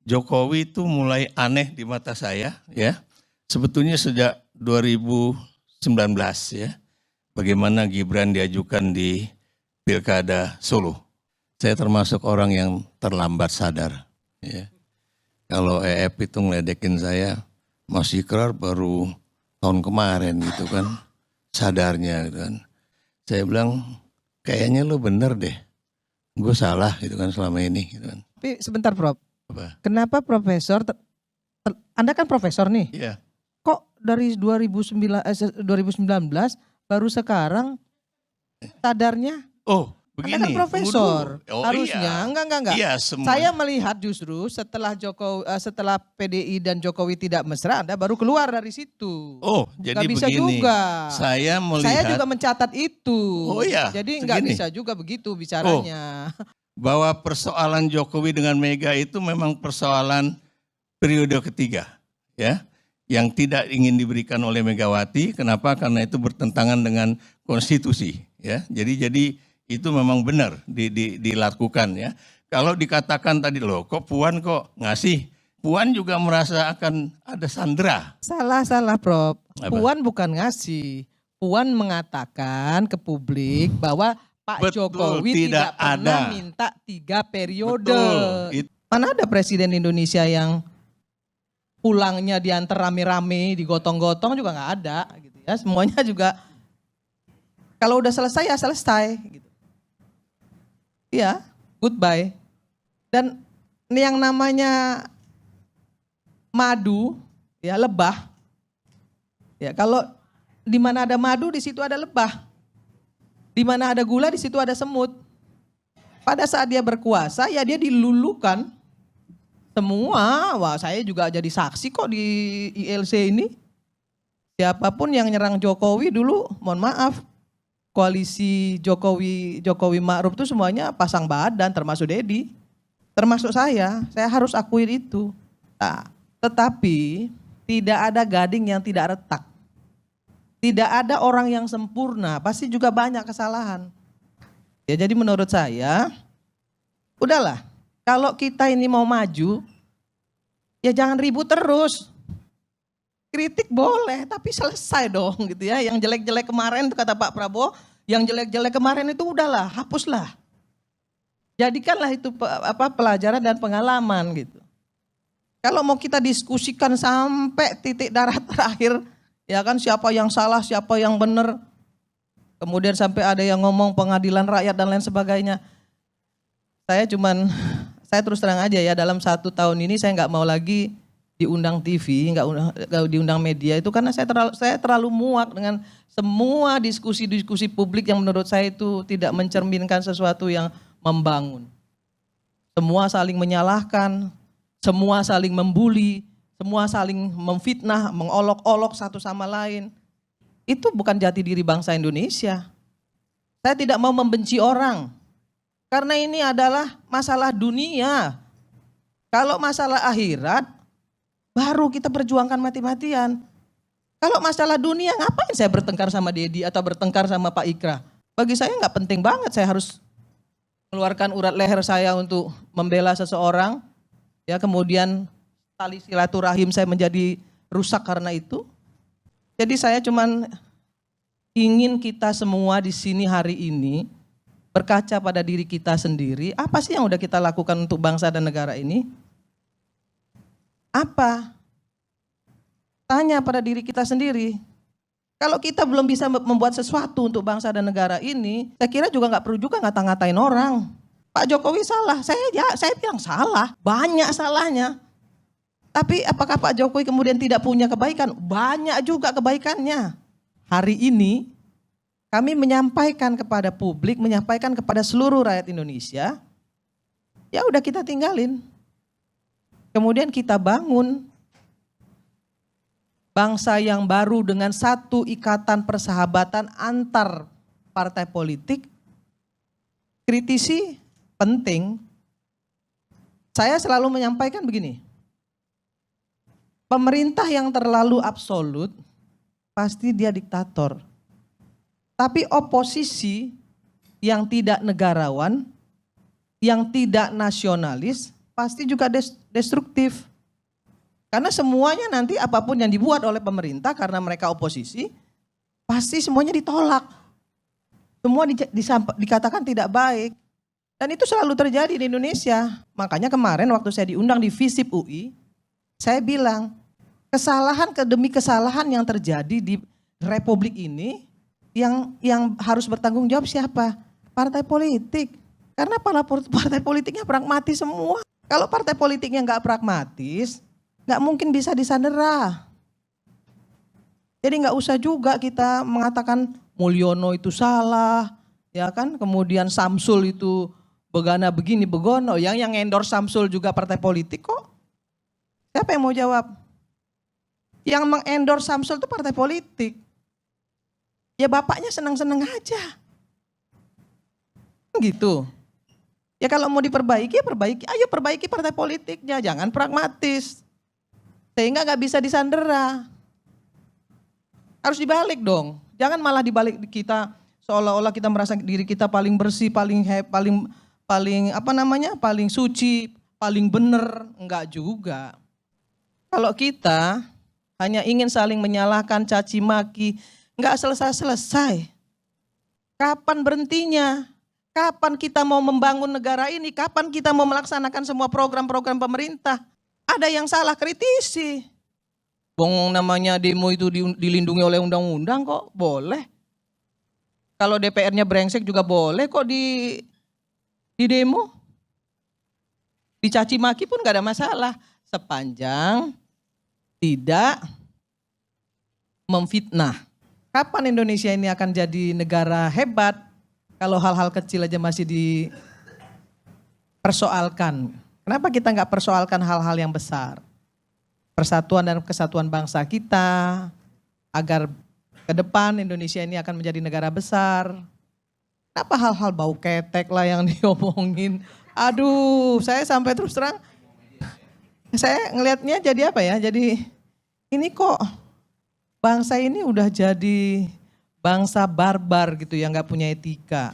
Jokowi itu mulai aneh di mata saya ya. Sebetulnya sejak 2019 ya. Bagaimana Gibran diajukan di Pilkada Solo. Saya termasuk orang yang terlambat sadar ya. Kalau EF itu ngeledekin saya, Mas Ikrar baru tahun kemarin gitu kan sadarnya gitu kan. Saya bilang kayaknya lu bener deh. Gue salah gitu kan selama ini gitu kan. Tapi sebentar Prof. Apa? Kenapa Profesor, Anda kan Profesor nih. Iya. Kok dari 2019 baru sekarang sadarnya? Oh, begini. Anda kan Profesor. Oh, Harusnya iya. enggak. Iya, semua. Saya melihat justru setelah PDI dan Jokowi tidak mesra, Anda baru keluar dari situ. Oh, jadi nggak bisa begini. juga. Saya melihat. Saya juga mencatat itu. Oh iya. Jadi nggak bisa juga begitu bicaranya. Bahwa persoalan Jokowi dengan Mega itu memang persoalan periode ketiga, ya, yang tidak ingin diberikan oleh Megawati. Kenapa? Karena itu bertentangan dengan konstitusi, ya. Jadi itu memang benar dilakukan, ya. Kalau dikatakan tadi loh, kok Puan kok ngasih? Puan juga merasa akan ada sandera. Salah Prof. Apa? Puan bukan ngasih. Puan mengatakan ke publik bahwa Pak Betul, Jokowi tidak pernah minta 3 periode. Betul. Mana ada presiden Indonesia yang pulangnya diantar rame-rame, digotong-gotong juga nggak ada, gitu ya. Semuanya juga kalau udah selesai ya selesai, gitu. Iya, goodbye. Dan yang namanya madu, ya lebah. Ya kalau di mana ada madu di situ ada lebah. Di mana ada gula di situ ada semut. Pada saat dia berkuasa ya dia dilulukan semua. Wah, saya juga jadi saksi kok di ILC ini. Siapapun yang nyerang Jokowi dulu, mohon maaf, koalisi Jokowi Ma'ruf itu semuanya pasang badan, termasuk Dedi, termasuk saya harus akui itu. Nah, tetapi tidak ada gading yang tidak retak. Tidak ada orang yang sempurna, pasti juga banyak kesalahan. Ya jadi menurut saya, udahlah, kalau kita ini mau maju, ya jangan ribut terus. Kritik boleh, tapi selesai dong gitu ya. Yang jelek-jelek kemarin kata Pak Prabowo, yang jelek-jelek kemarin itu udahlah, hapuslah. Jadikanlah itu pelajaran dan pengalaman gitu. Kalau mau kita diskusikan sampai titik darah terakhir, ya kan siapa yang salah, siapa yang benar. Kemudian sampai ada yang ngomong pengadilan rakyat dan lain sebagainya. Saya terus terang aja ya, dalam 1 tahun ini saya nggak mau lagi diundang TV, nggak diundang media itu karena saya terlalu muak dengan semua diskusi-diskusi publik yang menurut saya itu tidak mencerminkan sesuatu yang membangun. Semua saling menyalahkan, semua saling membuli, semua saling memfitnah, mengolok-olok satu sama lain. Itu bukan jati diri bangsa Indonesia. Saya tidak mau membenci orang. Karena ini adalah masalah dunia. Kalau masalah akhirat, baru kita perjuangkan mati-matian. Kalau masalah dunia, ngapain saya bertengkar sama Dedi atau bertengkar sama Pak Ikra? Bagi saya nggak penting banget saya harus mengeluarkan urat leher saya untuk membela seseorang. Ya kemudian tali silaturahim saya menjadi rusak karena itu. Jadi saya cuman ingin kita semua di sini hari ini berkaca pada diri kita sendiri. Apa sih yang udah kita lakukan untuk bangsa dan negara ini? Apa? Tanya pada diri kita sendiri. Kalau kita belum bisa membuat sesuatu untuk bangsa dan negara ini, saya kira juga nggak perlu juga ngata-ngatain orang. Pak Jokowi salah, saya bilang salah, banyak salahnya. Tapi apakah Pak Jokowi kemudian tidak punya kebaikan? Banyak juga kebaikannya. Hari ini kami menyampaikan kepada publik, menyampaikan kepada seluruh rakyat Indonesia, ya udah kita tinggalin. Kemudian kita bangun bangsa yang baru dengan satu ikatan persahabatan antar partai politik. Kritisi penting. Saya selalu menyampaikan begini. Pemerintah yang terlalu absolut, pasti dia diktator. Tapi oposisi yang tidak negarawan, yang tidak nasionalis, pasti juga destruktif. Karena semuanya nanti apapun yang dibuat oleh pemerintah karena mereka oposisi, pasti semuanya ditolak. Semua dikatakan tidak baik. Dan itu selalu terjadi di Indonesia. Makanya kemarin waktu saya diundang di FISIP UI, saya bilang kesalahan demi kesalahan yang terjadi di Republik ini, yang harus bertanggung jawab siapa? Partai politik. Karena partai politiknya pragmatis semua. Kalau partai politiknya nggak pragmatis, nggak mungkin bisa disandera. Jadi nggak usah juga kita mengatakan Mulyono itu salah, ya kan? Kemudian Samsul itu begana begini begono. Yang endorse Samsul juga partai politik kok. Siapa yang mau jawab? Yang mengendorse Samsul itu partai politik. Ya bapaknya senang-senang aja. Gitu. Ya kalau mau diperbaiki, ya perbaiki. Ayo perbaiki partai politiknya, jangan pragmatis. Sehingga nggak bisa disandera. Harus dibalik dong. Jangan malah dibalik kita seolah-olah kita merasa diri kita paling bersih, paling paling suci, paling benar. Enggak juga. Kalau kita hanya ingin saling menyalahkan, caci maki, enggak selesai-selesai. Kapan berhentinya? Kapan kita mau membangun negara ini? Kapan kita mau melaksanakan semua program-program pemerintah? Ada yang salah, kritisi. Bong namanya demo itu dilindungi oleh undang-undang kok, boleh. Kalau DPR-nya brengsek juga boleh kok di demo. Dicaci maki pun gak ada masalah. Sepanjang tidak memfitnah. Kapan Indonesia ini akan jadi negara hebat kalau hal-hal kecil aja masih dipersoalkan? Kenapa kita nggak persoalkan hal-hal yang besar? Persatuan dan kesatuan bangsa kita, agar ke depan Indonesia ini akan menjadi negara besar. Kenapa hal-hal bau ketek lah yang diomongin? Aduh, saya sampai terus terang, saya ngelihatnya jadi apa ya? Jadi ini kok bangsa ini udah jadi bangsa barbar gitu yang nggak punya etika.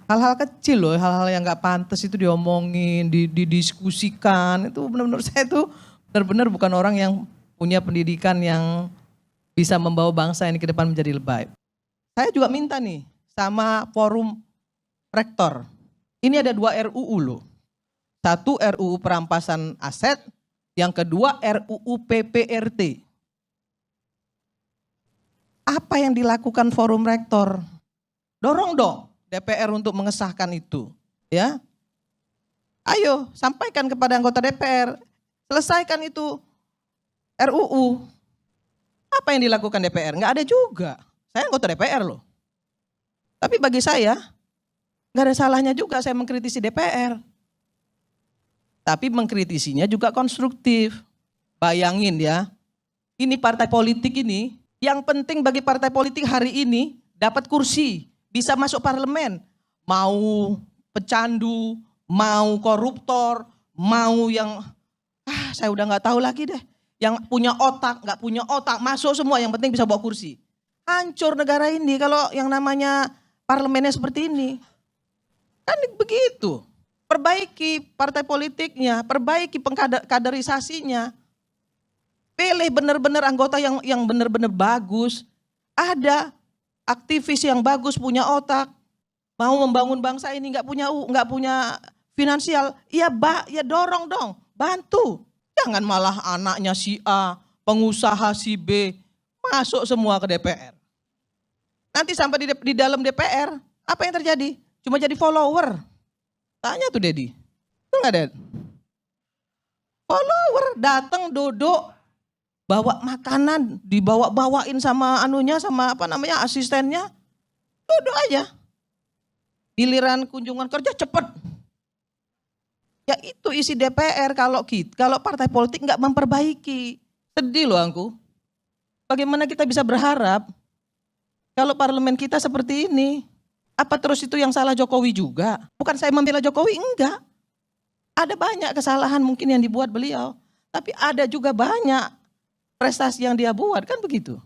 Hal-hal kecil loh, hal-hal yang nggak pantas itu diomongin, didiskusikan. Itu benar-benar saya tuh benar-benar bukan orang yang punya pendidikan yang bisa membawa bangsa ini ke depan menjadi lebih baik. Saya juga minta nih sama forum rektor. Ini ada 2 RUU loh. Satu RUU perampasan aset, yang kedua RUU PPRT. Apa yang dilakukan forum rektor? Dorong dong DPR untuk mengesahkan itu, ya. Ayo sampaikan kepada anggota DPR, selesaikan itu RUU. Apa yang dilakukan DPR? Nggak ada juga. Saya anggota DPR loh. Tapi bagi saya nggak ada salahnya juga saya mengkritisi DPR. Tapi mengkritisinya juga konstruktif. Bayangin ya, ini partai politik ini, yang penting bagi partai politik hari ini dapat kursi, bisa masuk parlemen. Mau pecandu, mau koruptor, mau yang saya udah nggak tahu lagi deh. Yang punya otak, nggak punya otak, masuk semua, yang penting bisa bawa kursi. Hancur negara ini kalau yang namanya parlemennya seperti ini. Kan begitu. Perbaiki partai politiknya, perbaiki kaderisasinya. Pilih benar-benar anggota yang benar-benar bagus. Ada aktivis yang bagus, punya otak, mau membangun bangsa ini, nggak punya finansial, ya dorong dong, bantu. Jangan malah anaknya si A, pengusaha si B, masuk semua ke DPR. Nanti sampai di dalam DPR, apa yang terjadi? Cuma jadi follower. Tanya tuh Dedi, itu nggak Ded? Follower datang duduk, bawa makanan, dibawain sama sama asistennya, duduk aja. Giliran kunjungan kerja cepet. Ya itu isi DPR kalau partai politik nggak memperbaiki. Sedih loh aku. Bagaimana kita bisa berharap kalau parlemen kita seperti ini? Apa terus itu yang salah Jokowi juga? Bukan saya membela Jokowi, enggak. Ada banyak kesalahan mungkin yang dibuat beliau. Tapi ada juga banyak prestasi yang dia buat, kan begitu.